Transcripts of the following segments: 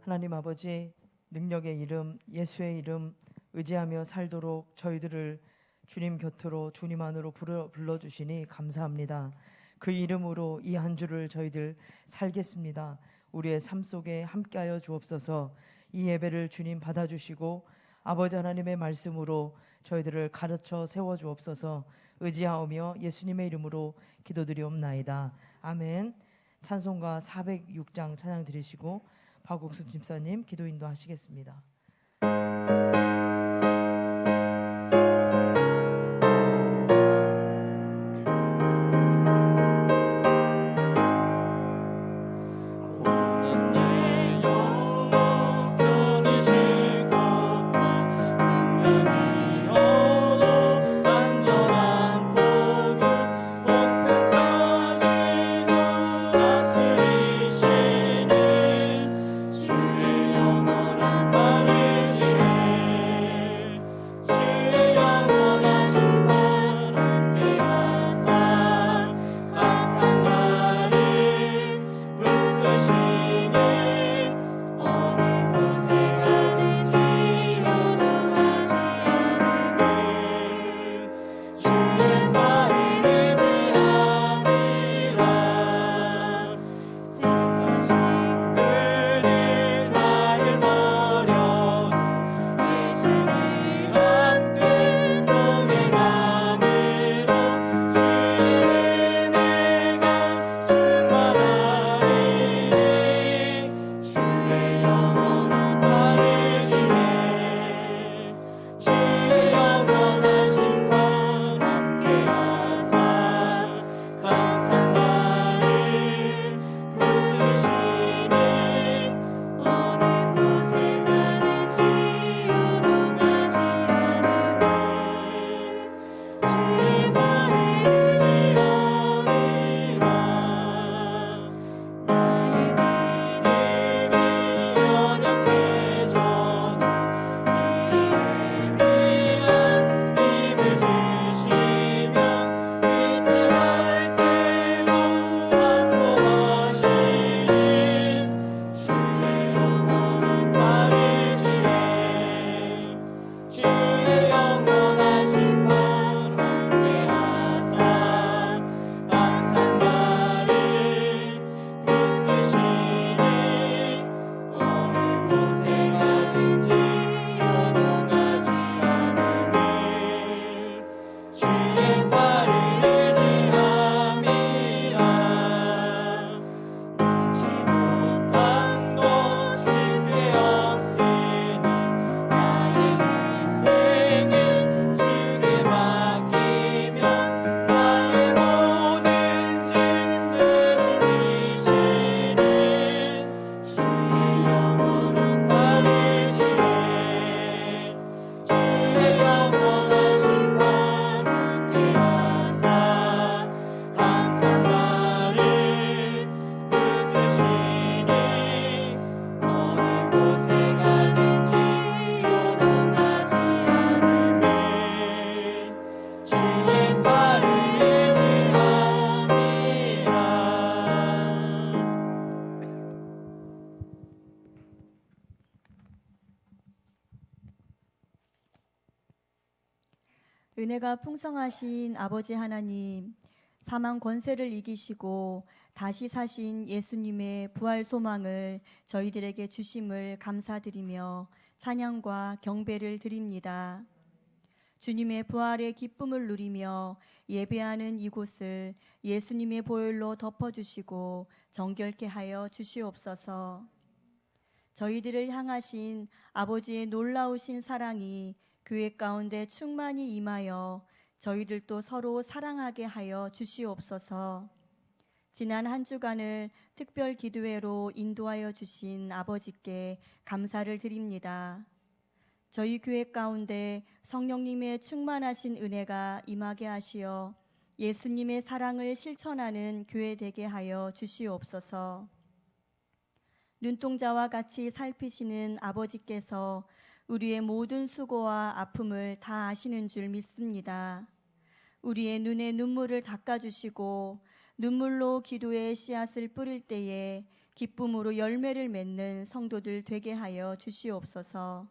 하나님 아버지, 능력의 이름, 예수의 이름 의지하며 살도록 저희들을 주님 곁으로, 주님 안으로 불러주시니 감사합니다. 그 이름으로 이 한 주를 저희들 살겠습니다. 우리의 삶 속에 함께하여 주옵소서. 이 예배를 주님 받아주시고 아버지 하나님의 말씀으로 저희들을 가르쳐 세워주옵소서. 의지하오며 예수님의 이름으로 기도드리옵나이다. 아멘. 찬송가 406장 찬양 드리시고 박옥순 집사님 기도 인도하시겠습니다. 은혜가 풍성하신 아버지 하나님, 사망 권세를 이기시고 다시 사신 예수님의 부활 소망을 저희들에게 주심을 감사드리며 찬양과 경배를 드립니다. 주님의 부활의 기쁨을 누리며 예배하는 이곳을 예수님의 보혈로 덮어주시고 정결케 하여 주시옵소서. 저희들을 향하신 아버지의 놀라우신 사랑이 교회 가운데 충만히 임하여 저희들도 서로 사랑하게 하여 주시옵소서. 지난 한 주간을 특별 기도회로 인도하여 주신 아버지께 감사를 드립니다. 저희 교회 가운데 성령님의 충만하신 은혜가 임하게 하시어 예수님의 사랑을 실천하는 교회 되게 하여 주시옵소서. 눈동자와 같이 살피시는 아버지께서 우리의 모든 수고와 아픔을 다 아시는 줄 믿습니다. 우리의 눈에 눈물을 닦아주시고 눈물로 기도의 씨앗을 뿌릴 때에 기쁨으로 열매를 맺는 성도들 되게 하여 주시옵소서.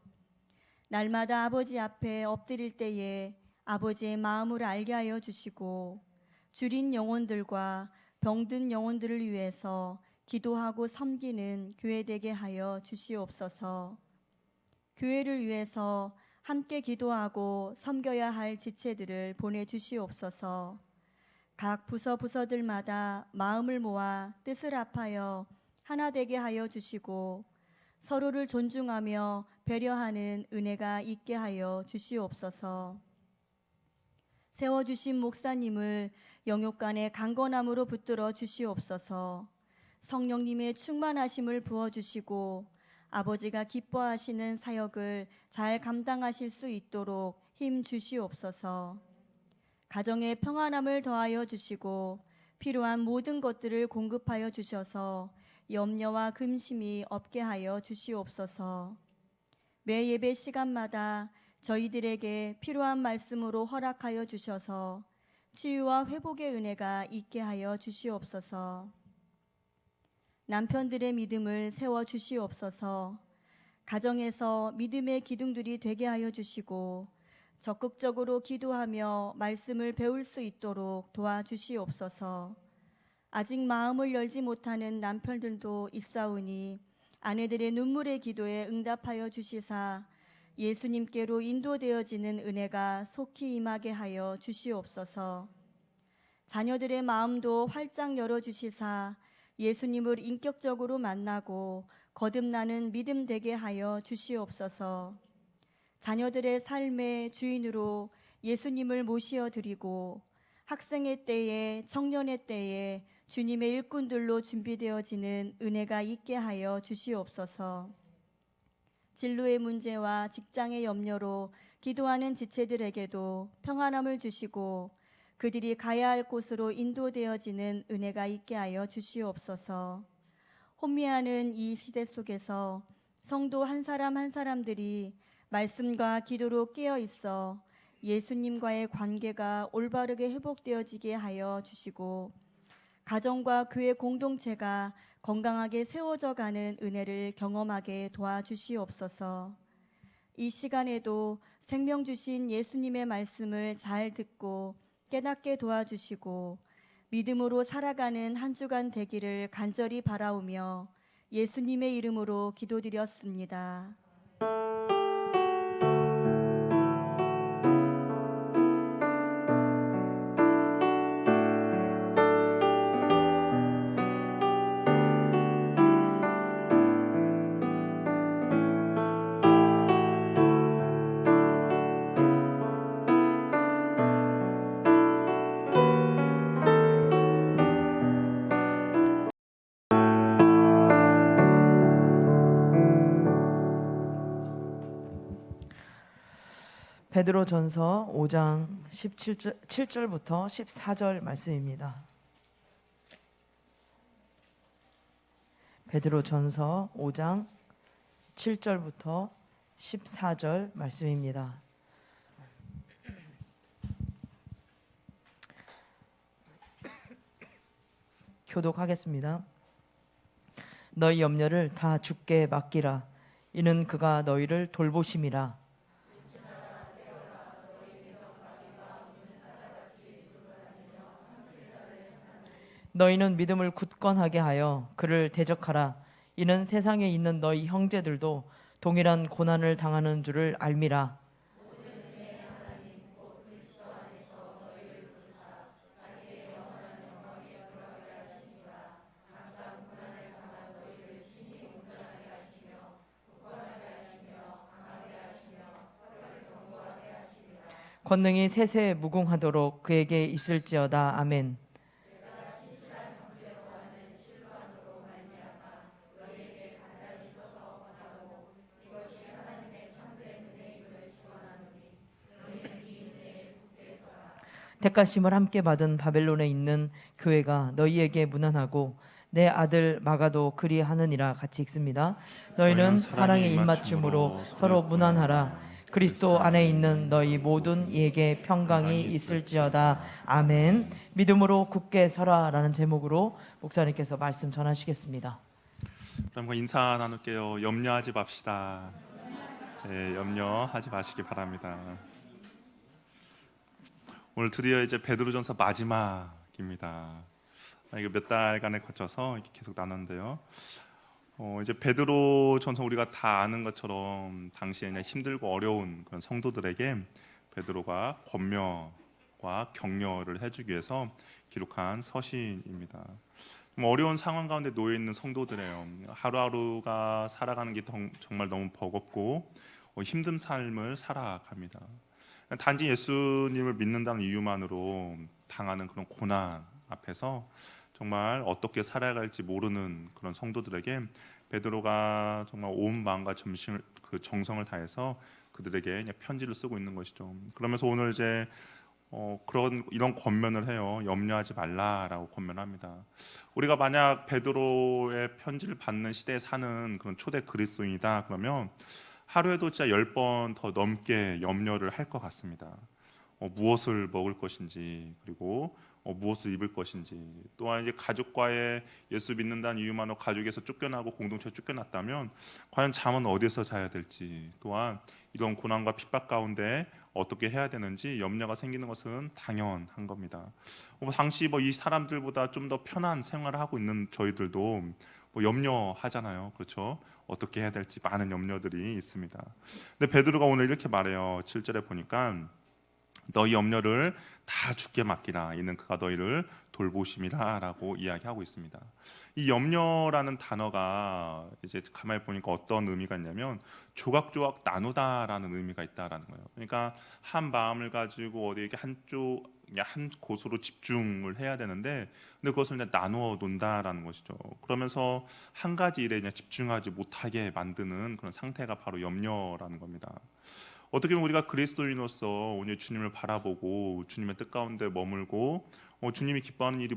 날마다 아버지 앞에 엎드릴 때에 아버지의 마음을 알게 하여 주시고 줄인 영혼들과 병든 영혼들을 위해서 기도하고 섬기는 교회 되게 하여 주시옵소서. 교회를 위해서 함께 기도하고 섬겨야 할 지체들을 보내주시옵소서. 각 부서들마다 마음을 모아 뜻을 합하여 하나 되게 하여 주시고 서로를 존중하며 배려하는 은혜가 있게 하여 주시옵소서. 세워주신 목사님을 영육간의 강건함으로 붙들어 주시옵소서. 성령님의 충만하심을 부어주시고 아버지가 기뻐하시는 사역을 잘 감당하실 수 있도록 힘 주시옵소서. 가정의 평안함을 더하여 주시고 필요한 모든 것들을 공급하여 주셔서 염려와 근심이 없게 하여 주시옵소서. 매 예배 시간마다 저희들에게 필요한 말씀으로 허락하여 주셔서 치유와 회복의 은혜가 있게 하여 주시옵소서. 남편들의 믿음을 세워 주시옵소서. 가정에서 믿음의 기둥들이 되게 하여 주시고 적극적으로 기도하며 말씀을 배울 수 있도록 도와주시옵소서. 아직 마음을 열지 못하는 남편들도 있사오니 아내들의 눈물의 기도에 응답하여 주시사 예수님께로 인도되어지는 은혜가 속히 임하게 하여 주시옵소서. 자녀들의 마음도 활짝 열어주시사 예수님을 인격적으로 만나고 거듭나는 믿음 되게 하여 주시옵소서. 자녀들의 삶의 주인으로 예수님을 모시어 드리고 학생의 때에 청년의 때에 주님의 일꾼들로 준비되어지는 은혜가 있게 하여 주시옵소서. 진로의 문제와 직장의 염려로 기도하는 지체들에게도 평안함을 주시고 그들이 가야 할 곳으로 인도되어지는 은혜가 있게 하여 주시옵소서. 혼미하는 이 시대 속에서 성도 한 사람 한 사람들이 말씀과 기도로 깨어 있어 예수님과의 관계가 올바르게 회복되어지게 하여 주시고 가정과 교회 공동체가 건강하게 세워져 가는 은혜를 경험하게 도와주시옵소서. 이 시간에도 생명 주신 예수님의 말씀을 잘 듣고 깨닫게 도와주시고 믿음으로 살아가는 한 주간 되기를 간절히 바라오며 예수님의 이름으로 기도드렸습니다. 베드로전서 5장 7절부터 14절 말씀입니다. 베드로전서 5장 7절부터 14절 말씀입니다. 교독하겠습니다. 너희 염려를 다 주께 맡기라. 이는 그가 너희를 돌보심이라. 너희는 믿음을 굳건하게 하여 그를 대적하라. 이는 세상에 있는 너희 형제들도 동일한 고난을 당하는 줄을 알미라. 권능이 세세 무궁하도록 그에게 있을지어다. 아멘. 택하심을 함께 받은 바벨론에 있는 교회가 너희에게 문안하고 내 아들 마가도 그리하느니라. 같이 읽습니다. 너희는 사랑의 입맞춤으로 서로 문안하라. 그리스도 안에 있는 너희 모든 이에게 평강이 있을지어다. 아멘. 믿음으로 굳게 서라 라는 제목으로 목사님께서 말씀 전하시겠습니다. 그럼 인사 나눌게요. 염려하지 맙시다. 네, 염려하지 마시기 바랍니다. 오늘 드디어 이제 베드로전서 마지막입니다. 이게 몇 달간에 거쳐서 이렇게 계속 나눴는데요. 이제 베드로전서 우리가 다 아는 것처럼 당시에 그냥 힘들고 어려운 그런 성도들에게 베드로가 권면과 격려를 해주기 위해서 기록한 서신입니다. 좀 어려운 상황 가운데 놓여 있는 성도들이에요. 하루하루가 살아가는 게 정말 너무 버겁고 힘든 삶을 살아갑니다. 단지 예수님을 믿는다는 이유만으로 당하는 그런 고난 앞에서 정말 어떻게 살아갈지 모르는 그런 성도들에게 베드로가 정말 온 마음과 정성을 다해서 그들에게 편지를 쓰고 있는 것이죠. 그러면서 오늘 이제 이런 권면을 해요. 염려하지 말라라고 권면합니다. 우리가 만약 베드로의 편지를 받는 시대에 사는 그런 초대 그리스도인이다 그러면 하루에도 진짜 10번 더 넘게 염려를 할 것 같습니다. 무엇을 먹을 것인지, 그리고 무엇을 입을 것인지, 또한 이제 가족과의 예수 믿는다는 이유만으로 가족에서 쫓겨나고 공동체에 쫓겨났다면 과연 잠은 어디서 자야 될지, 또한 이런 고난과 핍박 가운데 어떻게 해야 되는지 염려가 생기는 것은 당연한 겁니다. 당시 이 사람들보다 좀 더 편한 생활을 하고 있는 저희들도 염려하잖아요. 그렇죠? 어떻게 해야 될지 많은 염려들이 있습니다. 근데 베드로가 오늘 이렇게 말해요. 7절에 보니까 너희 염려를 다 주께 맡기라. 이는 그가 너희를 돌보심이라라고 이야기하고 있습니다. 이 염려라는 단어가 이제 가만히 보니까 어떤 의미가 있냐면 조각조각 나누다라는 의미가 있다라는 거예요. 그러니까 한 마음을 가지고 어디 이렇게 한 곳으로 집중을 해야 되는데, 근데 그것을 그냥 나누어 놓는다라는 것이죠. 그러면서 한 가지 일에 그냥 집중하지 못하게 만드는 그런 상태가 바로 염려라는 겁니다. 어떻게 보면 우리가 그리스도인으로서 오늘 주님을 바라보고 주님의 뜻 가운데 머물고 주님이 기뻐하는 일이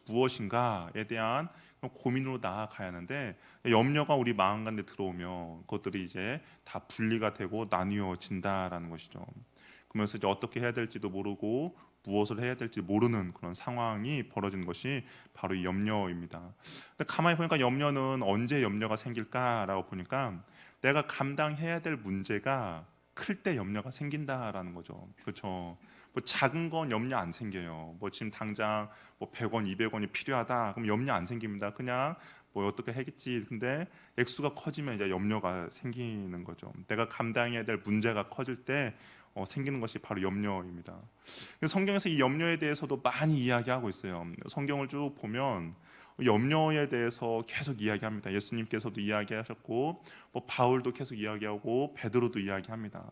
무엇인가에 대한 고민으로 나아가야 하는데, 염려가 우리 마음 가운데 들어오면 그것들이 이제 다 분리가 되고 나뉘어진다라는 것이죠. 그러면서 이제 어떻게 해야 될지도 모르고 무엇을 해야 될지 모르는 그런 상황이 벌어지는 것이 바로 이 염려입니다. 근데 가만히 보니까 염려는 언제 염려가 생길까라고 보니까 내가 감당해야 될 문제가 클 때 염려가 생긴다라는 거죠. 그렇죠. 작은 건 염려 안 생겨요. 지금 당장 100원, 200원이 필요하다. 그럼 염려 안 생깁니다. 그냥 어떻게 하겠지. 근데 액수가 커지면 이제 염려가 생기는 거죠. 내가 감당해야 될 문제가 커질 때 생기는 것이 바로 염려입니다. 성경에서 이 염려에 대해서도 많이 이야기하고 있어요. 성경을 쭉 보면 염려에 대해서 계속 이야기합니다. 예수님께서도 이야기하셨고 바울도 계속 이야기하고 베드로도 이야기합니다.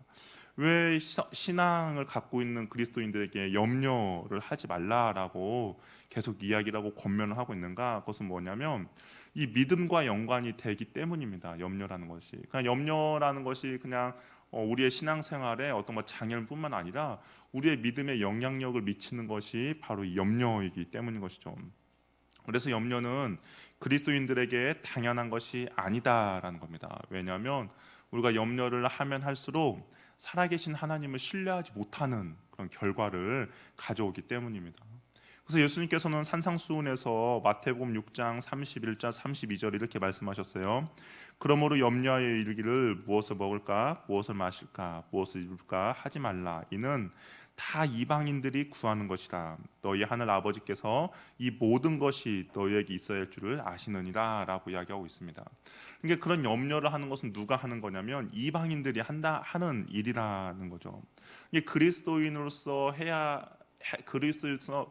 왜 신앙을 갖고 있는 그리스도인들에게 염려를 하지 말라라고 계속 이야기를 하고 권면을 하고 있는가? 그것은 뭐냐면 이 믿음과 연관이 되기 때문입니다. 염려라는 것이. 그냥 염려라는 것이 그냥 우리의 신앙생활에 어떤 장애물뿐만 아니라 우리의 믿음에 영향력을 미치는 것이 바로 이 염려이기 때문인 것이죠. 그래서 염려는 그리스도인들에게 당연한 것이 아니다라는 겁니다. 왜냐하면 우리가 염려를 하면 할수록 살아계신 하나님을 신뢰하지 못하는 그런 결과를 가져오기 때문입니다. 그래서 예수님께서는 산상수훈에서 마태복음 6장 31절 32절 이렇게 말씀하셨어요. 그러므로 염려하여 이르기를 무엇을 먹을까 무엇을 마실까 무엇을 입을까 하지 말라. 이는 다 이방인들이 구하는 것이라. 너희 하늘 아버지께서 이 모든 것이 너희에게 있어야 할 줄을 아시느니라 라고 이야기하고 있습니다. 그러니까 그런 염려를 하는 것은 누가 하는 거냐면 이방인들이 하는 일이라는 거죠. 이게 그리스도인으로서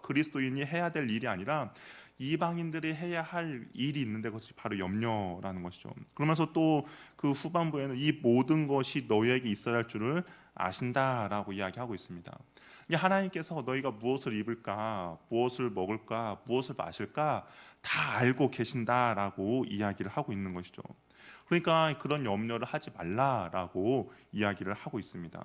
그리스도인이 해야 될 일이 아니라 이방인들이 해야 할 일이 있는데 그것이 바로 염려라는 것이죠. 그러면서 또 그 후반부에는 이 모든 것이 너희에게 있어야 할 줄을 아신다라고 이야기하고 있습니다. 하나님께서 너희가 무엇을 입을까, 무엇을 먹을까, 무엇을 마실까 다 알고 계신다라고 이야기를 하고 있는 것이죠. 그러니까 그런 염려를 하지 말라라고 이야기를 하고 있습니다.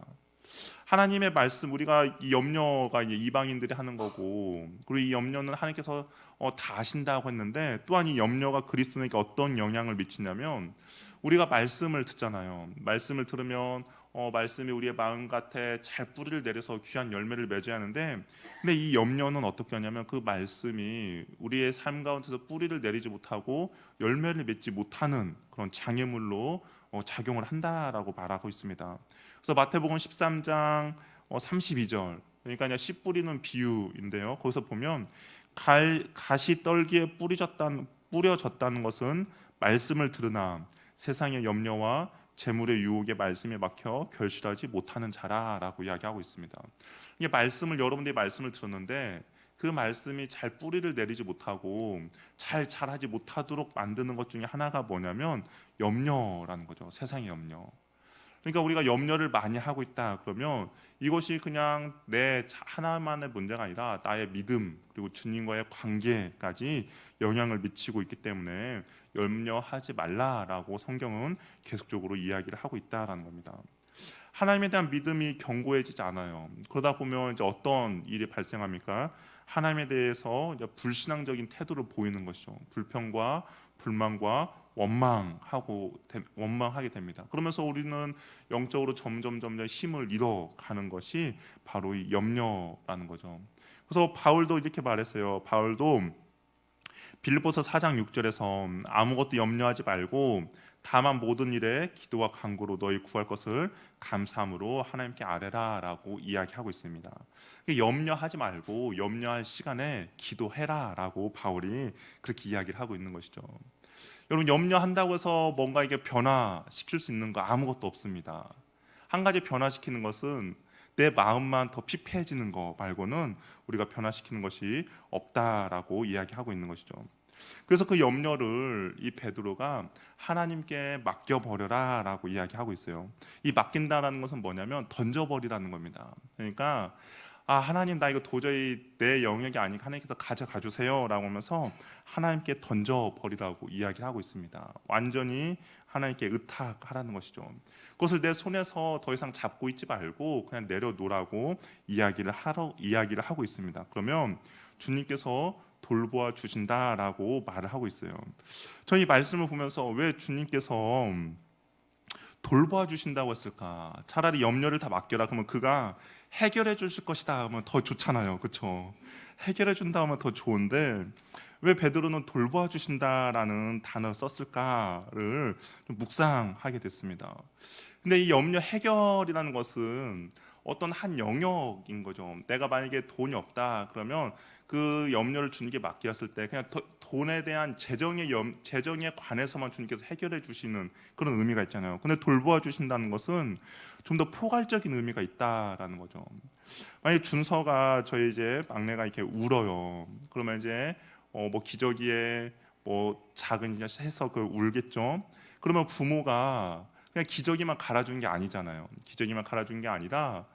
하나님의 말씀, 우리가 이 염려가 이제 이방인들이 하는 거고, 그리고 이 염려는 하나님께서 다 아신다고 했는데, 또한 이 염려가 그리스도인에게 어떤 영향을 미치냐면 우리가 말씀을 듣잖아요. 말씀을 들으면 말씀이 우리의 마음밭에 잘 뿌리를 내려서 귀한 열매를 맺어야 하는데, 근데 이 염려는 어떻게 하냐면 그 말씀이 우리의 삶 가운데서 뿌리를 내리지 못하고 열매를 맺지 못하는 그런 장애물로 작용을 한다라고 말하고 있습니다. 그래서 마태복음 13장 32절, 그러니까 씨 뿌리는 비유인데요. 거기서 보면 가시 떨기에 뿌려졌다는 것은 말씀을 들으나 세상의 염려와 재물의 유혹에 말씀에 막혀 결실하지 못하는 자라라고 이야기하고 있습니다. 이게 말씀을, 여러분들이 말씀을 들었는데 그 말씀이 잘 뿌리를 내리지 못하고 잘 자라지 못하도록 만드는 것 중에 하나가 뭐냐면 염려라는 거죠. 세상의 염려. 그러니까 우리가 염려를 많이 하고 있다 그러면 이것이 그냥 내 하나만의 문제가 아니라 나의 믿음 그리고 주님과의 관계까지 영향을 미치고 있기 때문에 염려하지 말라라고 성경은 계속적으로 이야기를 하고 있다라는 겁니다. 하나님에 대한 믿음이 견고해지지 않아요. 그러다 보면 이제 어떤 일이 발생합니까? 하나님에 대해서 이제 불신앙적인 태도를 보이는 것이죠. 불평과 불만과 원망하게 됩니다. 그러면서 우리는 영적으로 점점 힘을 잃어가는 것이 바로 이 염려라는 거죠. 그래서 바울도 이렇게 말했어요. 바울도 빌립보서 4장 6절에서 아무것도 염려하지 말고 다만 모든 일에 기도와 간구로 너희 구할 것을 감사함으로 하나님께 아뢰라라고 이야기하고 있습니다. 염려하지 말고 염려할 시간에 기도해라라고 바울이 그렇게 이야기를 하고 있는 것이죠. 여러분, 염려한다고 해서 뭔가 이게 변화시킬 수 있는 거 아무것도 없습니다. 한 가지 변화시키는 것은 내 마음만 더 피폐해지는 거 말고는 우리가 변화시키는 것이 없다라고 이야기하고 있는 것이죠. 그래서 그 염려를 이 베드로가 하나님께 맡겨버려라라고 이야기하고 있어요. 이 맡긴다라는 것은 뭐냐면 던져버리라는 겁니다. 그러니까 하나님, 나 이거 도저히 내 영역이 아니니까 하나님께서 가져가 주세요 라고 하면서 하나님께 던져버리라고 이야기를 하고 있습니다. 완전히 하나님께 의탁하라는 것이죠. 그것을 내 손에서 더 이상 잡고 있지 말고 그냥 내려놓으라고 이야기를 하고 있습니다. 그러면 주님께서 돌보아 주신다라고 말을 하고 있어요. 저는 이 말씀을 보면서 왜 주님께서 돌보아 주신다고 했을까? 차라리 염려를 다 맡겨라 그러면 그가 해결해 주실 것이다 하면 더 좋잖아요. 그렇죠? 해결해 준다 하면 더 좋은데 왜 베드로는 돌보아 주신다라는 단어를 썼을까를 좀 묵상하게 됐습니다. 근데 이 염려 해결이라는 것은 어떤 한 영역인 거죠. 내가 만약에 돈이 없다 그러면 그 염려를 주님께 맡겼을 때 그냥 돈에 대한 재정에 관해서만 주님께서 해결해 주시는 그런 의미가 있잖아요. 근데 돌보아 주신다는 것은 좀 더 포괄적인 의미가 있다라는 거죠. 만약 준서가 저희 이제 막내가 이렇게 울어요. 그러면 이제 뭐 기저귀에 뭐 작은 해석을 울겠죠. 그러면 부모가 그냥 기저귀만 갈아준 게 아니잖아요. 기저귀만 갈아준 게 아니라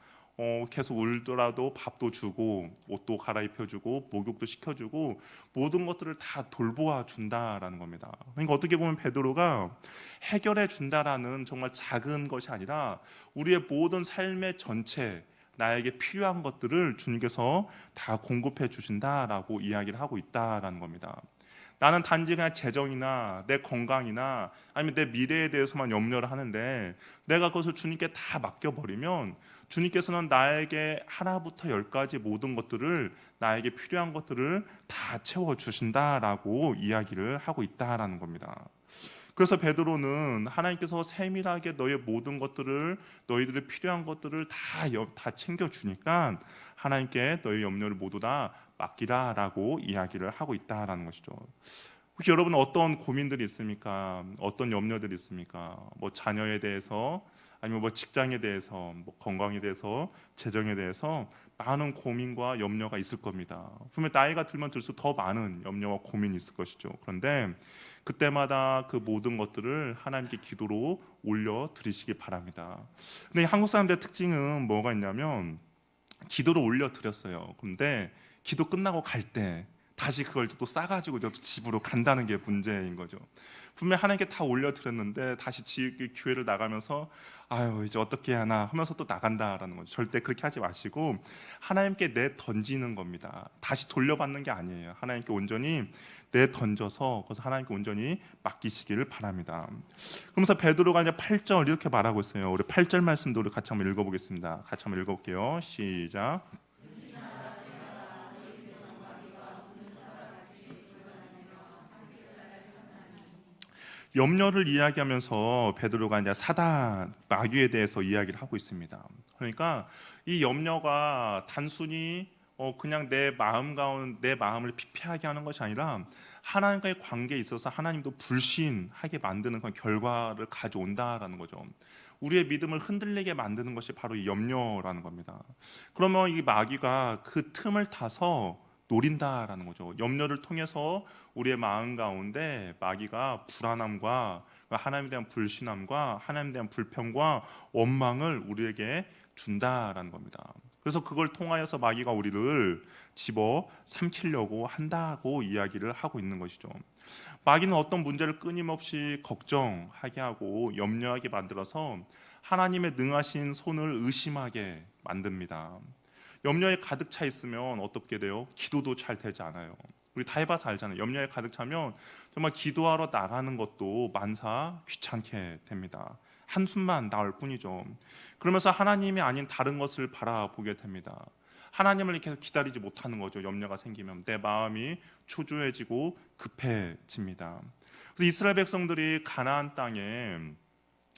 계속 울더라도 밥도 주고 옷도 갈아입혀주고 목욕도 시켜주고 모든 것들을 다 돌보아 준다라는 겁니다. 그러니까 어떻게 보면 베드로가 해결해 준다라는 정말 작은 것이 아니라 우리의 모든 삶의 전체 나에게 필요한 것들을 주님께서 다 공급해 주신다라고 이야기를 하고 있다라는 겁니다. 나는 단지 그냥 재정이나 내 건강이나 아니면 내 미래에 대해서만 염려를 하는데 내가 그것을 주님께 다 맡겨버리면 주님께서는 나에게 하나부터 열까지 모든 것들을 나에게 필요한 것들을 다 채워주신다라고 이야기를 하고 있다라는 겁니다. 그래서 베드로는 하나님께서 세밀하게 너의 모든 것들을 너희들의 필요한 것들을 다 챙겨주니까 하나님께 너희 염려를 모두 다 맡기라라고 이야기를 하고 있다라는 것이죠. 혹시 여러분은 어떤 고민들이 있습니까? 어떤 염려들이 있습니까? 뭐 자녀에 대해서 아니면 뭐 직장에 대해서 뭐 건강에 대해서 재정에 대해서 많은 고민과 염려가 있을 겁니다. 분명 나이가 들면 들수록 더 많은 염려와 고민이 있을 것이죠. 그런데 그때마다 그 모든 것들을 하나님께 기도로 올려 드리시기 바랍니다. 근데 한국 사람들의 특징은 뭐가 있냐면 기도를 올려 드렸어요. 근데 기도 끝나고 갈 때 다시 그걸 또 싸가지고 집으로 간다는 게 문제인 거죠. 분명 하나님께 다 올려드렸는데 다시 교회를 나가면서 아유 이제 어떻게 하나 하면서 또 나간다라는 거죠. 절대 그렇게 하지 마시고 하나님께 던지는 겁니다. 다시 돌려받는 게 아니에요. 하나님께 온전히 내던져서 그래서 하나님께 온전히 맡기시기를 바랍니다. 그러면서 베드로가 이제 8절 이렇게 말하고 있어요. 우리 8절 말씀도 우리 같이 한번 읽어보겠습니다. 같이 한번 읽어볼게요. 시작. 염려를 이야기하면서 베드로가 이제 사단 마귀에 대해서 이야기를 하고 있습니다. 그러니까 이 염려가 단순히 그냥 내 마음을 피폐하게 하는 것이 아니라 하나님과의 관계에 있어서 하나님도 불신하게 만드는 그런 결과를 가져온다라는 거죠. 우리의 믿음을 흔들리게 만드는 것이 바로 이 염려라는 겁니다. 그러면 이 마귀가 그 틈을 타서 노린다라는 거죠. 염려를 통해서 우리의 마음 가운데 마귀가 불안함과 하나님에 대한 불신함과 하나님에 대한 불평과 원망을 우리에게 준다라는 겁니다. 그래서 그걸 통하여서 마귀가 우리를 집어 삼키려고 한다고 이야기를 하고 있는 것이죠. 마귀는 어떤 문제를 끊임없이 걱정하게 하고 염려하게 만들어서 하나님의 능하신 손을 의심하게 만듭니다. 염려에 가득 차 있으면 어떻게 돼요? 기도도 잘 되지 않아요. 우리 다 해봐서 알잖아요. 염려에 가득 차면 정말 기도하러 나가는 것도 만사 귀찮게 됩니다. 한숨만 나올 뿐이죠. 그러면서 하나님이 아닌 다른 것을 바라보게 됩니다. 하나님을 계속 기다리지 못하는 거죠. 염려가 생기면 내 마음이 초조해지고 급해집니다. 그래서 이스라엘 백성들이 가나안 땅에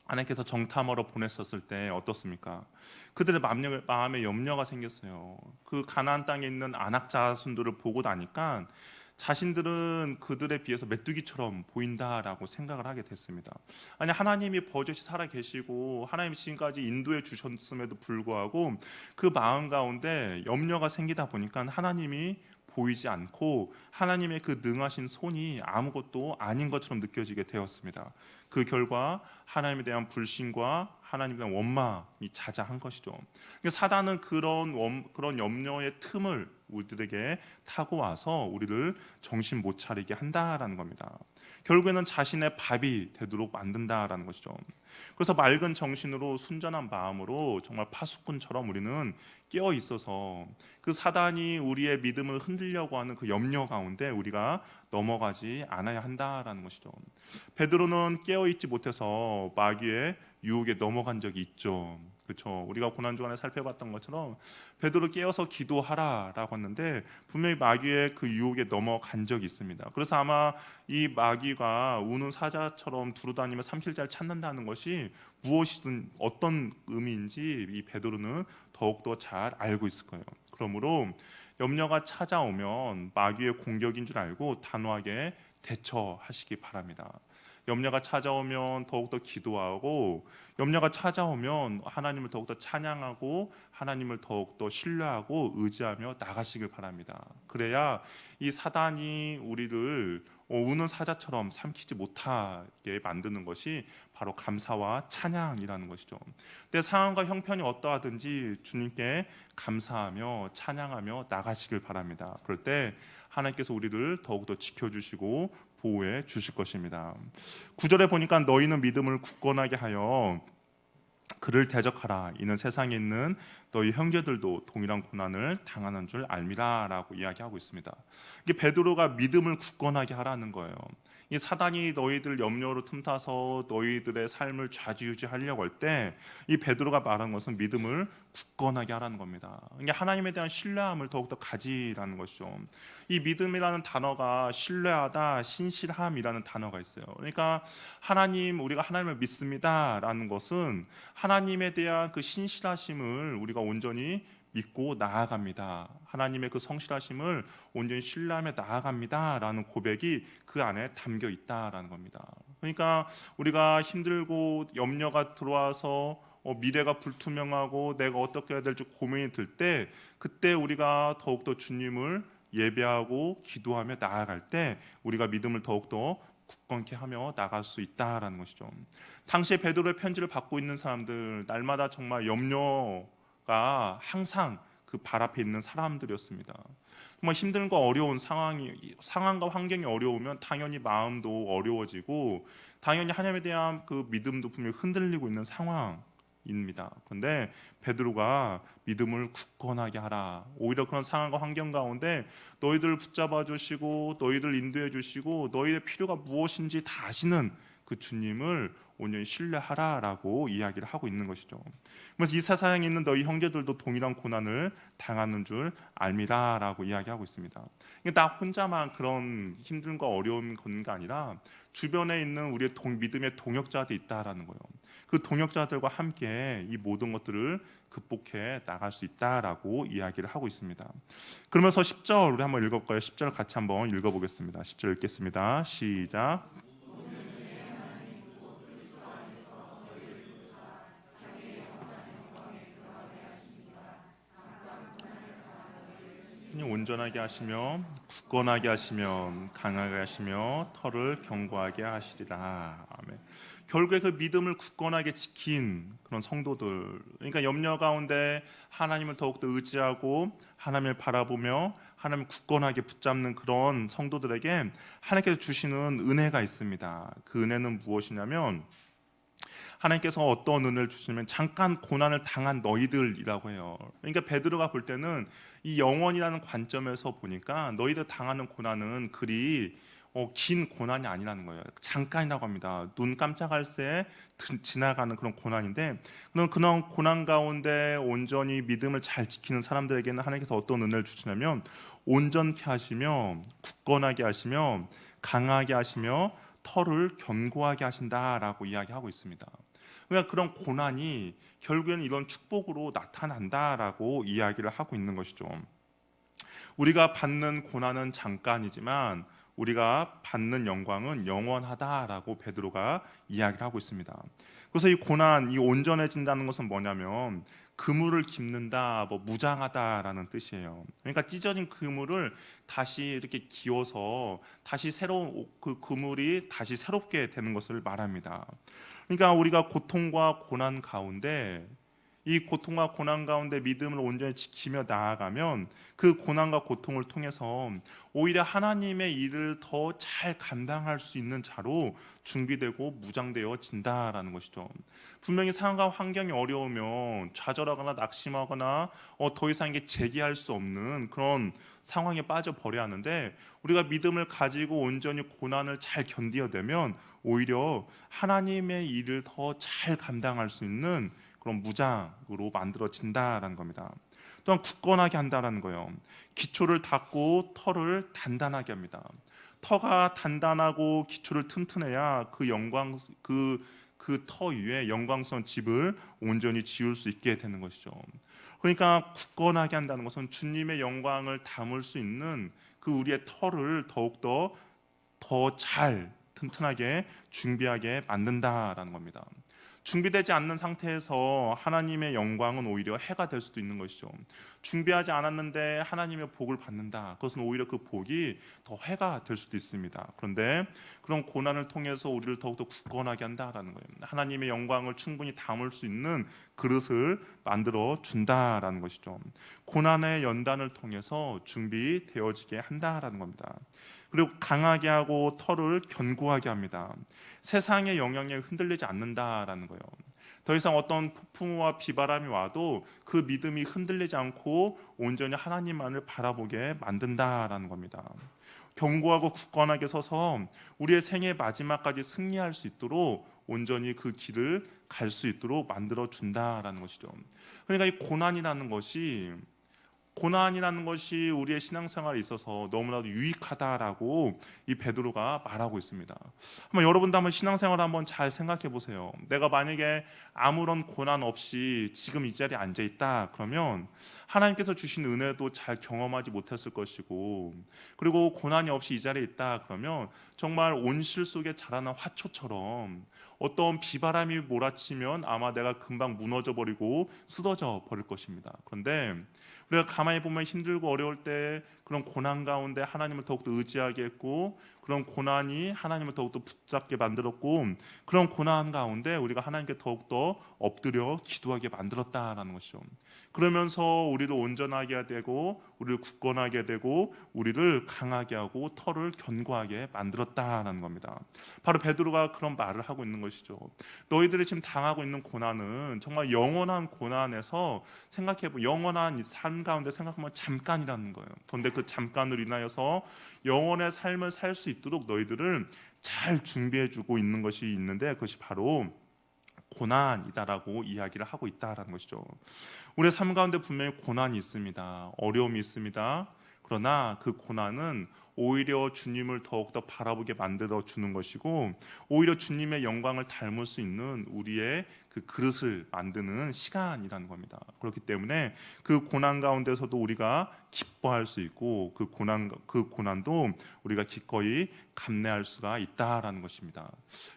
하나님께서 정탐하러 보냈었을 때 어떻습니까? 그들의 마음에 염려가 생겼어요. 그 가나안 땅에 있는 아낙 자손들을 보고 나니까 자신들은 그들에 비해서 메뚜기처럼 보인다라고 생각을 하게 됐습니다. 아니 하나님이 버젓이 살아 계시고 하나님이 지금까지 인도해 주셨음에도 불구하고 그 마음 가운데 염려가 생기다 보니까 하나님이 보이지 않고 하나님의 그 능하신 손이 아무것도 아닌 것처럼 느껴지게 되었습니다. 그 결과 하나님에 대한 불신과 하나님에 대한 원망이 자자한 것이죠. 사단은 그런 염려의 틈을 우리들에게 타고 와서 우리를 정신 못 차리게 한다라는 겁니다. 결국에는 자신의 밥이 되도록 만든다라는 것이죠. 그래서 맑은 정신으로 순전한 마음으로 정말 파수꾼처럼 우리는 깨어 있어서 그 사단이 우리의 믿음을 흔들려고 하는 그 염려 가운데 우리가 넘어가지 않아야 한다라는 것이죠. 베드로는 깨어 있지 못해서 마귀의 유혹에 넘어간 적이 있죠. 그렇죠. 우리가 고난 주간에 살펴봤던 것처럼 베드로 깨어서 기도하라라고 했는데 분명히 마귀의 그 유혹에 넘어간 적이 있습니다. 그래서 아마 이 마귀가 우는 사자처럼 두루다니며 삼킬자를 찾는다는 것이 무엇이든 어떤 의미인지 이 베드로는 더욱더 잘 알고 있을 거예요. 그러므로 염려가 찾아오면 마귀의 공격인 줄 알고 단호하게 대처하시기 바랍니다. 염려가 찾아오면 더욱더 기도하고 염려가 찾아오면 하나님을 더욱더 찬양하고 하나님을 더욱더 신뢰하고 의지하며 나가시길 바랍니다. 그래야 이 사단이 우리를 우는 사자처럼 삼키지 못하게 만드는 것이 바로 감사와 찬양이라는 것이죠. 내 상황과 형편이 어떠하든지 주님께 감사하며 찬양하며 나가시길 바랍니다. 그럴 때 하나님께서 우리를 더욱더 지켜주시고 보호해 주실 것입니다. 9절에 보니까 너희는 믿음을 굳건하게 하여 그를 대적하라. 이는 세상에 있는 너희 형제들도 동일한 고난을 당하는 줄 알미라라고 이야기하고 있습니다. 이게 베드로가 믿음을 굳건하게 하라는 거예요. 이 사단이 너희들 염려로 틈타서 너희들의 삶을 좌지우지하려고 할 때 이 베드로가 말한 것은 믿음을 굳건하게 하라는 겁니다. 이게 하나님에 대한 신뢰함을 더욱더 가지라는 것이죠. 이 믿음이라는 단어가 신뢰하다, 신실함이라는 단어가 있어요. 그러니까 우리가 하나님을 믿습니다라는 것은 하나님에 대한 그 신실하심을 우리가 온전히 믿고 나아갑니다. 하나님의 그 성실하심을 온전히 신뢰하며 나아갑니다라는 고백이 그 안에 담겨 있다라는 겁니다. 그러니까 우리가 힘들고 염려가 들어와서 미래가 불투명하고 내가 어떻게 해야 될지 고민이 들 때 그때 우리가 더욱더 주님을 예배하고 기도하며 나아갈 때 우리가 믿음을 더욱더 굳건케 하며 나갈 수 있다라는 것이죠. 당시에 베드로의 편지를 받고 있는 사람들 날마다 정말 염려가 항상 그 발 앞에 있는 사람들이었습니다. 정말 힘들고 어려운 상황과 환경이 어려우면 당연히 마음도 어려워지고 당연히 하나님에 대한 그 믿음도 분명히 흔들리고 있는 상황. 입니다. 그런데 베드로가 믿음을 굳건하게 하라. 오히려 그런 상황과 환경 가운데 너희들을 붙잡아 주시고 너희들 인도해 주시고 너희의 필요가 무엇인지 다 아시는 그 주님을 온전히 신뢰하라라고 이야기를 하고 있는 것이죠. 그래서 이 세상에 있는 너희 형제들도 동일한 고난을 당하는 줄 압니다라고 이야기하고 있습니다. 나 혼자만 그런 힘듦과 어려움이 건 게 아니라 주변에 있는 우리의 믿음의 동역자들이 있다라는 거예요. 그 동역자들과 함께 이 모든 것들을 극복해 나갈 수 있다라고 이야기를 하고 있습니다. 그러면서 10절 우리 한번 읽어볼까요? 10절 같이 한번 읽어보겠습니다. 10절 읽겠습니다. 시작. 온전하게 하시며 굳건하게 하시며 강하게 하시며 털을 견고하게 하시리라. 아멘. 결국에 그 믿음을 굳건하게 지킨 그런 성도들, 그러니까 염려 가운데 하나님을 더욱더 의지하고 하나님을 바라보며 하나님을 굳건하게 붙잡는 그런 성도들에게 하나님께서 주시는 은혜가 있습니다. 그 은혜는 무엇이냐면 하나님께서 어떤 은혜를 주시면 잠깐 고난을 당한 너희들이라고 해요. 그러니까 베드로가 볼 때는 이 영원이라는 관점에서 보니까 너희들 당하는 고난은 그리 긴 고난이 아니라는 거예요. 잠깐이라고 합니다. 눈 깜짝할 새 지나가는 그런 고난인데, 그런 고난 가운데 온전히 믿음을 잘 지키는 사람들에게는 하나님께서 어떤 은혜를 주시냐면 온전케 하시며 굳건하게 하시며 강하게 하시며 털을 견고하게 하신다라고 이야기하고 있습니다. 그러니까 그런 고난이 결국에는 이런 축복으로 나타난다라고 이야기를 하고 있는 것이죠. 우리가 받는 고난은 잠깐이지만 우리가 받는 영광은 영원하다라고 베드로가 이야기를 하고 있습니다. 그래서 이 고난, 이 온전해진다는 것은 뭐냐면 그물을 깁는다, 무장하다라는 뜻이에요. 그러니까 찢어진 그물을 다시 이렇게 기어서 다시 새로운 그 그물이 다시 새롭게 되는 것을 말합니다. 그러니까 우리가 고통과 고난 가운데 이 고통과 고난 가운데 믿음을 온전히 지키며 나아가면 그 고난과 고통을 통해서 오히려 하나님의 일을 더 잘 감당할 수 있는 자로 준비되고 무장되어진다라는 것이죠. 분명히 상황과 환경이 어려우면 좌절하거나 낙심하거나 더 이상 이게 재기할 수 없는 그런 상황에 빠져버려야 하는데, 우리가 믿음을 가지고 온전히 고난을 잘 견디어내면 오히려 하나님의 일을 더 잘 감당할 수 있는 그런 무장으로 만들어진다라는 겁니다. 또한 굳건하게 한다라는 거예요. 기초를 닦고 털을 단단하게 합니다. 터가 단단하고 기초를 튼튼해야 그 터 위에 영광스러운 집을 온전히 지을 수 있게 되는 것이죠. 그러니까 굳건하게 한다는 것은 주님의 영광을 담을 수 있는 그 우리의 터를 더욱더 더 잘 튼튼하게 준비하게 만든다라는 겁니다. 준비되지 않는 상태에서 하나님의 영광은 오히려 해가 될 수도 있는 것이죠. 준비하지 않았는데 하나님의 복을 받는다. 그것은 오히려 그 복이 더 해가 될 수도 있습니다. 그런데 그런 고난을 통해서 우리를 더욱더 굳건하게 한다라는 거예요. 하나님의 영광을 충분히 담을 수 있는 그릇을 만들어 준다라는 것이죠. 고난의 연단을 통해서 준비되어지게 한다라는 겁니다. 그리고 강하게 하고 털을 견고하게 합니다. 세상의 영향에 흔들리지 않는다라는 거예요. 더 이상 어떤 폭풍과 비바람이 와도 그 믿음이 흔들리지 않고 온전히 하나님만을 바라보게 만든다라는 겁니다. 견고하고 굳건하게 서서 우리의 생의 마지막까지 승리할 수 있도록 온전히 그 길을 갈 수 있도록 만들어 준다라는 것이죠. 그러니까 이 고난이라는 것이 우리의 신앙생활에 있어서 너무나도 유익하다라고 이 베드로가 말하고 있습니다. 한번 여러분도 한번 신앙생활을 한번 잘 생각해 보세요. 내가 만약에 아무런 고난 없이 지금 이 자리에 앉아 있다 그러면 하나님께서 주신 은혜도 잘 경험하지 못했을 것이고, 그리고 고난이 없이 이 자리에 있다 그러면 정말 온실 속에 자라난 화초처럼 어떤 비바람이 몰아치면 아마 내가 금방 무너져 버리고 쓰러져 버릴 것입니다. 그런데 우리가 가만히 보면 힘들고 어려울 때 그런 고난 가운데 하나님을 더욱더 의지하게 했고, 그런 고난이 하나님을 더욱더 붙잡게 만들었고, 그런 고난 가운데 우리가 하나님께 더욱더 엎드려 기도하게 만들었다라는 것이죠. 그러면서 우리를 온전하게 되고, 우리를 굳건하게 되고, 우리를 강하게 하고 털을 견고하게 만들었다라는 겁니다. 바로 베드로가 그런 말을 하고 있는 것이죠. 너희들이 지금 당하고 있는 고난은 정말 영원한 고난에서 생각해보면, 영원한 삶 가운데 생각하면 잠깐이라는 거예요. 그런데 그 잠깐을 인하여서 영원의 삶을 살 수 있도록 너희들을 잘 준비해주고 있는 것이 있는데, 그것이 바로 고난이다라고 이야기를 하고 있다라는 것이죠. 우리의 삶 가운데 분명히 고난이 있습니다. 어려움이 있습니다. 그러나 그 고난은 오히려 주님을 더욱더 바라보게 만들어 주는 것이고, 오히려 주님의 영광을 닮을 수 있는 우리의 그 그릇을 만드는 시간이라는 겁니다. 그렇기 때문에 그 고난 가운데서도 우리가 기뻐할 수 있고, 그 고난도 우리가 기꺼이 감내할 수가 있다라는 것입니다.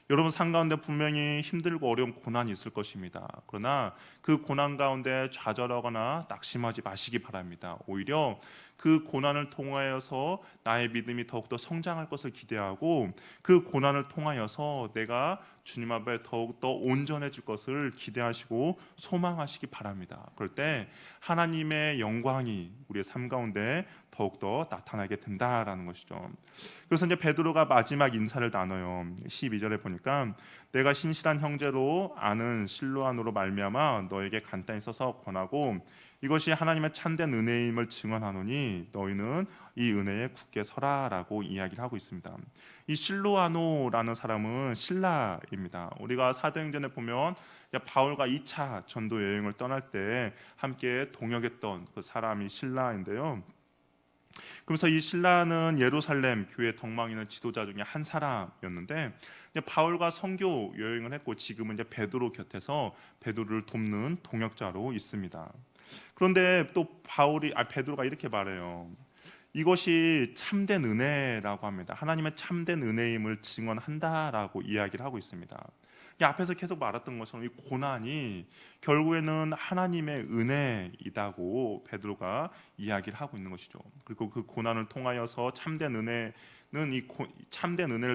여러분 삶 가운데 분명히 힘들고 어려운 고난이 있을 것입니다. 그러나 그 고난 가운데 좌절하거나 낙심하지 마시기 바랍니다. 오히려 그 고난을 통하여서 나의 믿음이 더욱더 성장할 것을 기대하고, 그 고난을 통하여서 내가 주님 앞에 더욱더 온전해질 것을 기대하시고 소망하시기 바랍니다. 그럴 때 하나님의 영광이 우리의 삶 가운데 더욱더 나타나게 된다라는 것이죠. 그래서 이제 베드로가 마지막 인사를 나눠요. 12절에 보니까 내가 신실한 형제로 아는 실로안으로 말미암아 너에게 간단히 써서 권하고, 이것이 하나님의 참된 은혜임을 증언하노니 너희는 이 은혜에 굳게 서라라고 이야기를 하고 있습니다. 이 실로아노라는 사람은 신라입니다. 우리가 사도행전에 보면 바울과 2차 전도 여행을 떠날 때 함께 동역했던 그 사람이 신라인데요. 그래서 이 신라는 예루살렘 교회 덕망 있는 지도자 중에 한 사람이었는데, 바울과 선교 여행을 했고 지금은 이제 베드로 곁에서 베드로를 돕는 동역자로 있습니다. 그런데 또 베드로가 이렇게 말해요. 이것이 참된 은혜라고 합니다. 하나님의 참된 은혜임을 증언한다라고 이야기를 하고 있습니다. 앞에서 계속 말했던 것처럼 이 고난이 결국에는 하나님의 은혜이다고 베드로가 이야기를 하고 있는 것이죠. 그리고 그 고난을 통하여서 참된 은혜를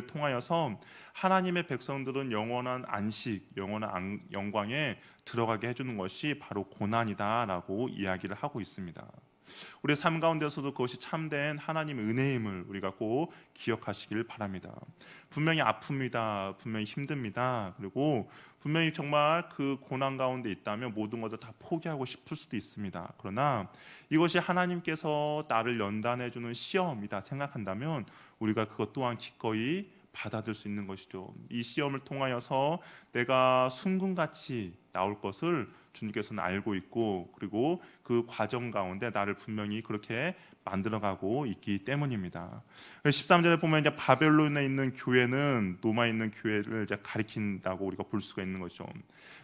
통하여서 하나님의 백성들은 영원한 안식, 영원한 영광에 들어가게 해주는 것이 바로 고난이다라고 이야기를 하고 있습니다. 우리 삶 가운데서도 그것이 참된 하나님의 은혜임을 우리가 꼭 기억하시길 바랍니다. 분명히 아픕니다. 분명히 힘듭니다. 그리고 분명히 정말 그 고난 가운데 있다면 모든 것을 다 포기하고 싶을 수도 있습니다. 그러나 이것이 하나님께서 나를 연단해 주는 시험이다 생각한다면 우리가 그것 또한 기꺼이 받아들일 수 있는 것이죠. 이 시험을 통하여서 내가 순금같이 나올 것을 주님께서는 알고 있고, 그리고 그 과정 가운데 나를 분명히 그렇게 만들어가고 있기 때문입니다. 13절에 보면 이제 바벨론에 있는 교회는 로마에 있는 교회를 이제 가리킨다고 우리가 볼 수가 있는 거죠.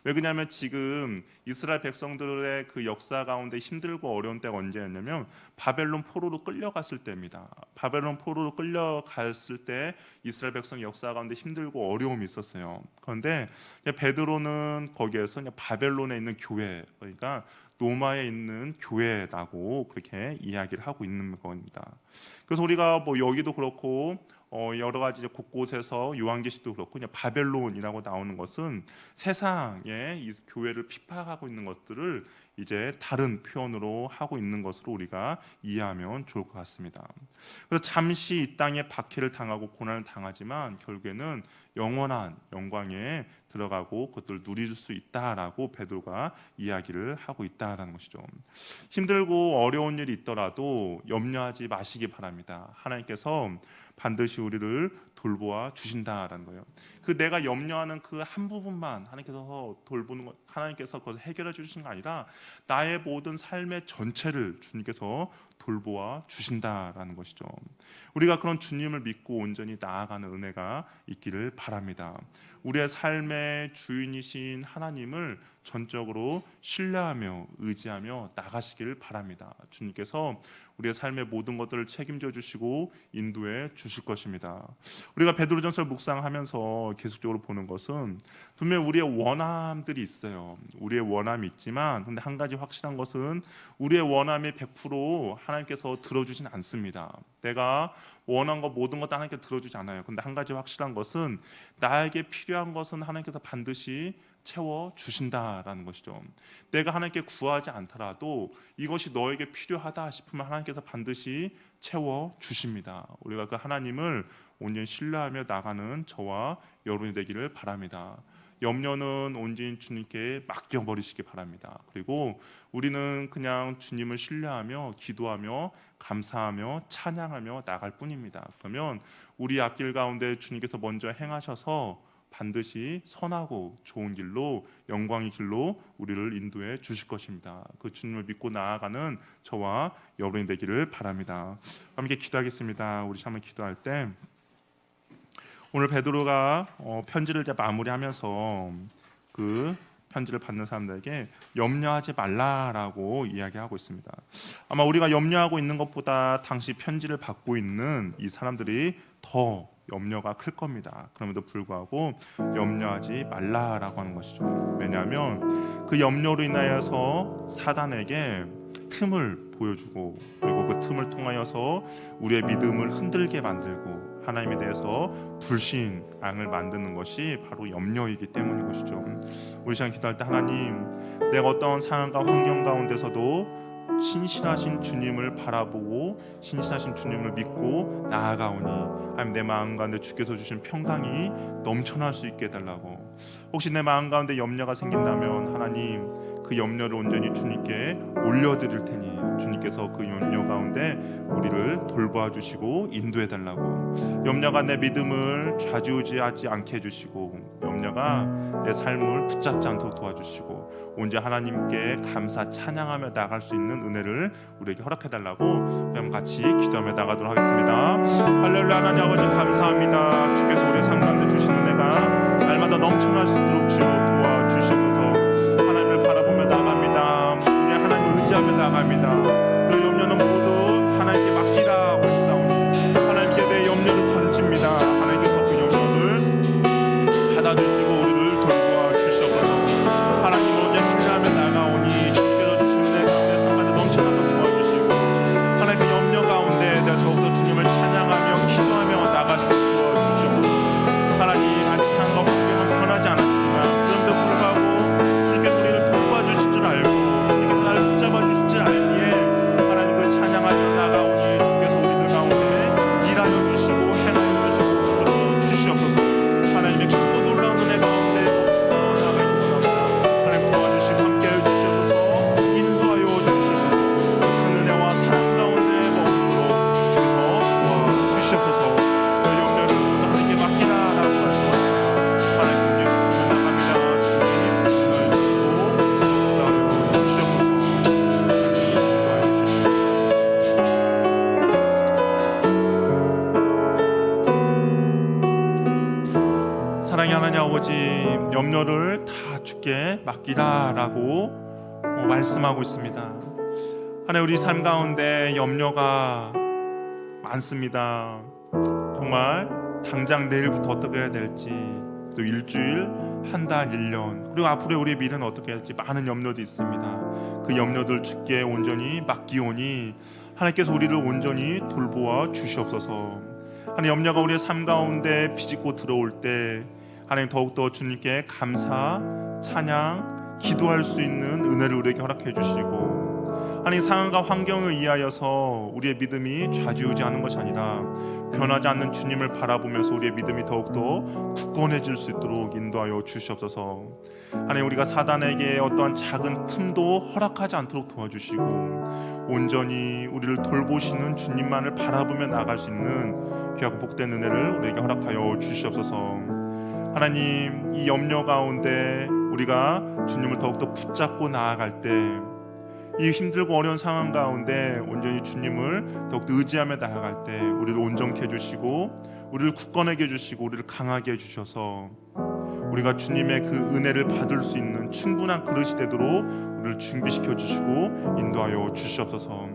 왜 그러냐면 지금 이스라엘 백성들의 그 역사 가운데 힘들고 어려운 때가 언제였냐면 바벨론 포로로 끌려갔을 때입니다. 바벨론 포로로 끌려갔을 때 이스라엘 백성 역사 가운데 힘들고 어려움이 있었어요. 그런데 베드로는 거기에서 바벨론에 있는 교회, 그러니까 로마에 있는 교회라고 그렇게 이야기를 하고 있는 겁니다. 그래서 우리가 뭐 여기도 그렇고 여러 가지 곳곳에서 요한계시도 그렇고 그냥 바벨론이라고 나오는 것은 세상에 이 교회를 핍박하고 있는 것들을 이제 다른 표현으로 하고 있는 것으로 우리가 이해하면 좋을 것 같습니다. 그래서 잠시 이 땅에 박해를 당하고 고난을 당하지만 결국에는 영원한 영광에 들어가고 그것들을 누릴 수 있다라고 베드로가 이야기를 하고 있다라는 것이죠. 힘들고 어려운 일이 있더라도 염려하지 마시기 바랍니다. 하나님께서 반드시 우리를 돌보아 주신다라는 거예요. 그 내가 염려하는 그 한 부분만 하나님께서 돌보는 것, 하나님께서 그것을 해결해 주시는 게 아니라 나의 모든 삶의 전체를 주님께서 돌보아 주신다라는 것이죠. 우리가 그런 주님을 믿고 온전히 나아가는 은혜가 있기를 바랍니다. 우리의 삶의 주인이신 하나님을 전적으로 신뢰하며 의지하며 나가시길 바랍니다. 주님께서 우리의 삶의 모든 것들을 책임져 주시고 인도해 주실 것입니다. 우리가 베드로전서를 묵상하면서 계속적으로 보는 것은 분명 우리의 원함들이 있어요. 우리의 원함이 있지만 근데 한 가지 확실한 것은 우리의 원함이 100% 하나님께서 들어주진 않습니다. 내가 원한 것 모든 것 하나님께 들어주지 않아요. 근데 한 가지 확실한 것은 나에게 필요한 것은 하나님께서 반드시 채워 주신다라는 것이죠. 내가 하나님께 구하지 않더라도 이것이 너에게 필요하다 싶으면 하나님께서 반드시 채워 주십니다. 우리가 그 하나님을 온전히 신뢰하며 나가는 저와 여러분이 되기를 바랍니다. 염려는 온전히 주님께 맡겨버리시기 바랍니다. 그리고 우리는 그냥 주님을 신뢰하며 기도하며 감사하며 찬양하며 나갈 뿐입니다. 그러면 우리 앞길 가운데 주님께서 먼저 행하셔서 반드시 선하고 좋은 길로 영광의 길로 우리를 인도해 주실 것입니다. 그 주님을 믿고 나아가는 저와 여러분이 되기를 바랍니다. 함께 기도하겠습니다. 우리 한번 기도할 때 오늘 베드로가 편지를 이제 마무리하면서 그 편지를 받는 사람들에게 염려하지 말라라고 이야기하고 있습니다. 아마 우리가 염려하고 있는 것보다 당시 편지를 받고 있는 이 사람들이 더 염려가 클 겁니다. 그럼에도 불구하고 염려하지 말라라고 하는 것이죠. 왜냐하면 그 염려로 인하여서 사단에게 틈을 보여주고 그리고 그 틈을 통하여서 우리의 믿음을 흔들게 만들고 하나님에 대해서 불신앙을 만드는 것이 바로 염려이기 때문인 것이죠. 우리 시간 기도할 때 하나님, 내가 어떤 상황과 환경 가운데서도 신실하신 주님을 바라보고 신실하신 주님을 믿고 나아가오니 하나님, 내 마음 가운데 주께서 주신 평강이 넘쳐날 수 있게 해달라고. 혹시 내 마음 가운데 염려가 생긴다면 하나님, 그 염려를 온전히 주님께 올려드릴 테니 주님께서 그 염려 가운데 우리를 돌보아 주시고 인도해 달라고. 염려가 내 믿음을 좌지우지하지 않게 해주시고 염려가 내 삶을 붙잡지 않도록 도와주시고 온전히 하나님께 감사 찬양하며 나갈 수 있는 은혜를 우리에게 허락해 달라고 그럼 같이 기도하며 나가도록 하겠습니다. 할렐루야. 하나님 아버지 감사합니다. 주께서 우리 삶 가운데 주신 은혜가 날마다 넘쳐날 수 있도록 주여 도와주시옵소서. 하나님을 바라보며 나갑니다. 우리 하나님을 의지하며 나갑니다. 그 염려는 모두 하나님께 맡기라 했사오니 하나님께 내 염려를 던집니다. 하나님께서 그 염려를 받아주시고 우리를 돌보아 주시옵소서. 하나님을 언제 신뢰하며 나가오니 주께서 주신 은혜 가운데 삶마다 넘쳐나도록 도와주시고 하나님 그 염려 가운데 내가 더욱더 주님을 찬양하며 기도하며 나갈 수 있도록 도와주시옵소서. 하나님 아직 상황과 환경은 변하지 않았지만 그럼에도 불구하고 주님께서 우리를 돌봐주실 줄 알고 주님께서 나를 붙잡아 주실 줄 알기에 하나님 그 찬양하며 나가오니 주께서 우리들 가운데 일하여 주시고 행하여 주시고 붙들어 주시옵소서. 하나님의 크고 놀라운 은혜 가운데 넘치며 나가 있는 것입니다. 하나님 도와주시고 함께하여 주시옵소서. 인도하여 주시옵소서. 그 은혜와 사랑 가운데 머무르도록 주께서 도와주시옵소서. 그 염려를 하나님께 맡기라라고 말씀하십니다. 하나님 나갑니다. 주님 은혜를 주시고 역사하여 주시옵소서. 하나님 인도하여 주시옵소서. 사랑의 하나님 아버지, 염려를 다 주께 맡기라라고 말씀하고 있습니다. 하나님, 우리 삶 가운데 염려가 많습니다. 정말 당장 내일부터 어떻게 해야 될지, 또 일주일, 한 달, 1년, 그리고 앞으로 우리의 미래는 어떻게 해야 될지 많은 염려도 있습니다. 그 염려들 주께 온전히 맡기오니 하나님께서 우리를 온전히 돌보아 주시옵소서. 하나님, 염려가 우리의 삶 가운데 비집고 들어올 때 하나님 더욱더 주님께 감사, 찬양, 기도할 수 있는 은혜를 우리에게 허락해 주시고 하나님, 상황과 환경을 이하여서 우리의 믿음이 좌지우지하는 것이 아니라 변하지 않는 주님을 바라보면서 우리의 믿음이 더욱더 굳건해질 수 있도록 인도하여 주시옵소서. 하나님, 우리가 사단에게 어떠한 작은 틈도 허락하지 않도록 도와주시고 온전히 우리를 돌보시는 주님만을 바라보며 나갈 수 있는 귀하고 복된 은혜를 우리에게 허락하여 주시옵소서. 하나님, 이 염려 가운데 우리가 주님을 더욱더 붙잡고 나아갈 때 이 힘들고 어려운 상황 가운데 온전히 주님을 더욱더 의지하며 나아갈 때 우리를 온전케 해주시고 우리를 굳건하게 해주시고 우리를 강하게 해주셔서 우리가 주님의 그 은혜를 받을 수 있는 충분한 그릇이 되도록 우리를 준비시켜 주시고 인도하여 주시옵소서.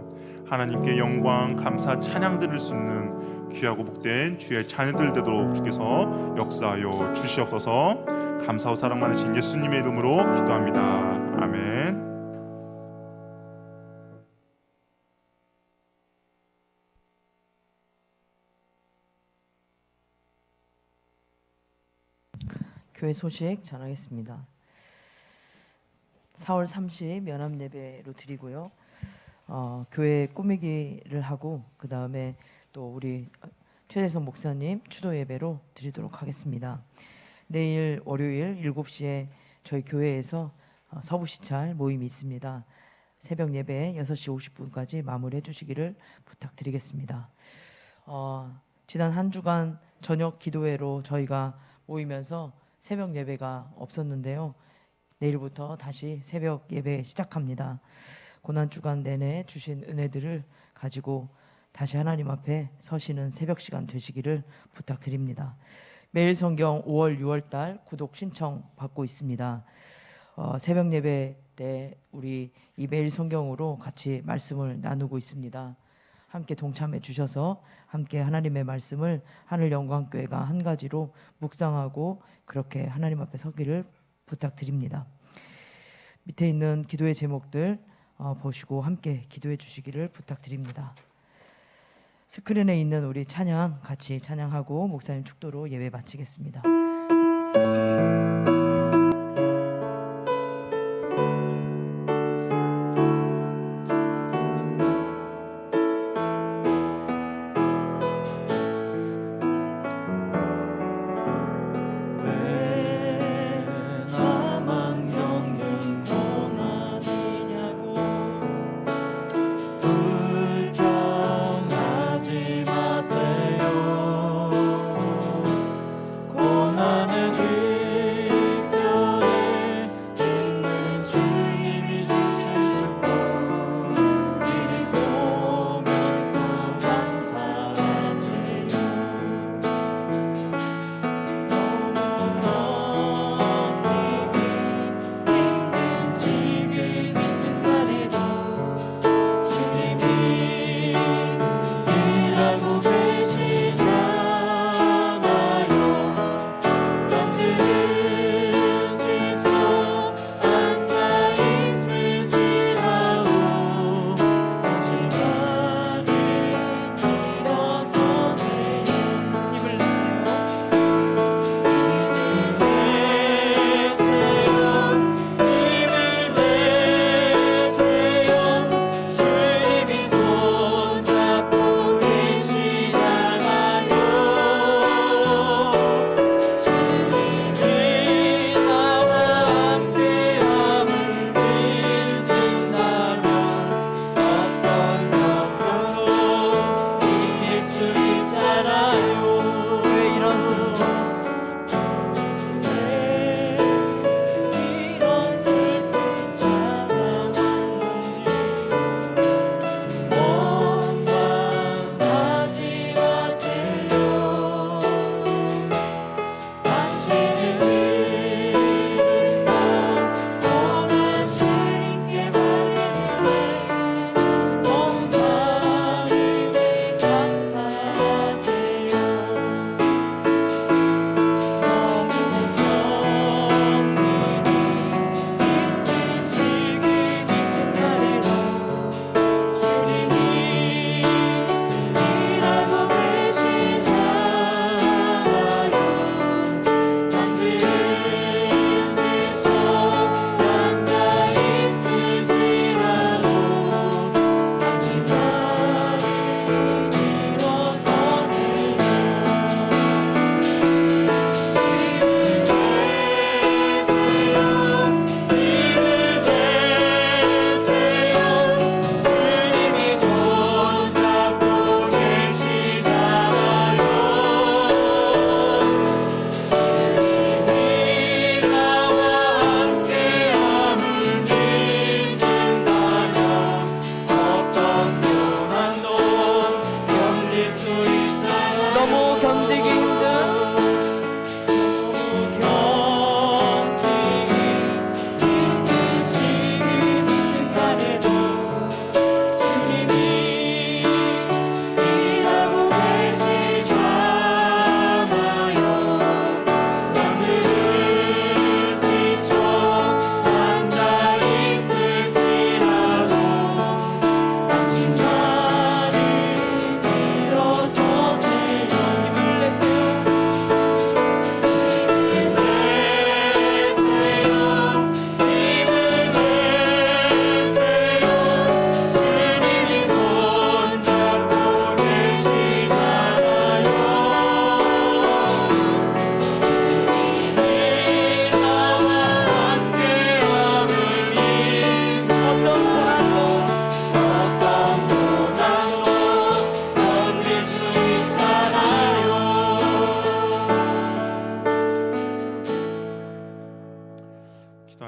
하나님께 영광, 감사, 찬양 드릴 수 있는 귀하고 복된 주의 자녀들 되도록 주께서 역사하여 주시옵소서. 감사와 사랑 많으신 예수님의 이름으로 기도합니다. 아멘. 교회 소식 전하겠습니다. 4월 30일 연합 예배로 드리고요. 교회 꾸미기를 하고 그 다음에 또 우리 최재성 목사님 추도 예배로 드리도록 하겠습니다. 내일 월요일 7시에 저희 교회에서 서부 시찰 모임이 있습니다. 새벽 예배 6시 50분까지 마무리해 주시기를 부탁드리겠습니다. 지난 한 주간 저녁 기도회로 저희가 모이면서 새벽 예배가 없었는데요. 내일부터 다시 새벽 예배 시작합니다. 고난주간 내내 주신 은혜들을 가지고 다시 하나님 앞에 서시는 새벽 시간 되시기를 부탁드립니다. 매일 성경 5월 6월달 구독 신청 받고 있습니다. 새벽 예배 때 우리 이 매일 성경으로 같이 말씀을 나누고 있습니다. 함께 동참해 주셔서 함께 하나님의 말씀을 하늘영광교회가 한 가지로 묵상하고 그렇게 하나님 앞에 서기를 부탁드립니다. 밑에 있는 기도의 제목들 보시고 함께 기도해 주시기를 부탁드립니다. 스크린에 있는 우리 찬양 같이 찬양하고 목사님 축도로 예배 마치겠습니다. 고난의 길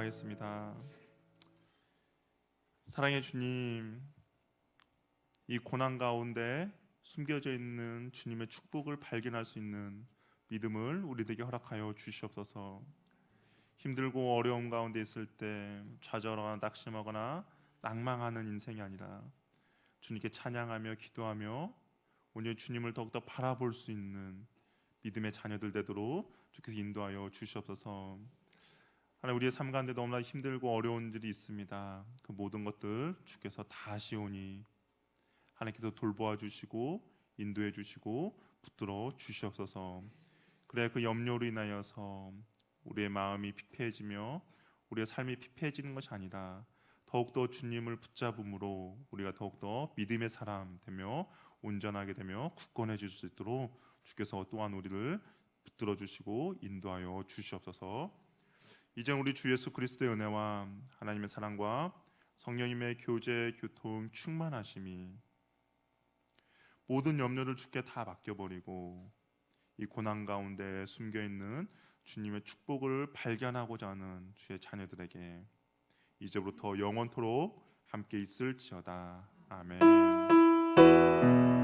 기도하겠습니다. 사랑의 주님, 이 고난 가운데 숨겨져 있는 주님의 축복을 발견할 수 있는 믿음을 우리에게 허락하여 주시옵소서. 힘들고 어려움 가운데 있을 때 좌절하거나 낙심하거나 낭망하는 인생이 아니라 주님께 찬양하며 기도하며 오늘 주님을 더욱더 바라볼 수 있는 믿음의 자녀들 되도록 주께서 인도하여 주시옵소서. 하나님, 우리의 삶 가운데 너무나 힘들고 어려운 일이 있습니다. 그 모든 것들 주께서 다 아시오니 하나님께서 돌보아 주시고 인도해 주시고 붙들어 주시옵소서. 그래 그 염려로 인하여서 우리의 마음이 피폐해지며 우리의 삶이 피폐해지는 것이 아니라 더욱더 주님을 붙잡음으로 우리가 더욱더 믿음의 사람 되며 온전하게 되며 굳건해질 수 있도록 주께서 또한 우리를 붙들어 주시고 인도하여 주시옵소서. 이제 우리 주 예수 그리스도의 은혜와 하나님의 사랑과 성령님의 교제, 교통, 충만하심이 모든 염려를 주께 다 맡겨버리고 이 고난 가운데 숨겨있는 주님의 축복을 발견하고자 하는 주의 자녀들에게 이제부터 영원토록 함께 있을지어다. 아멘.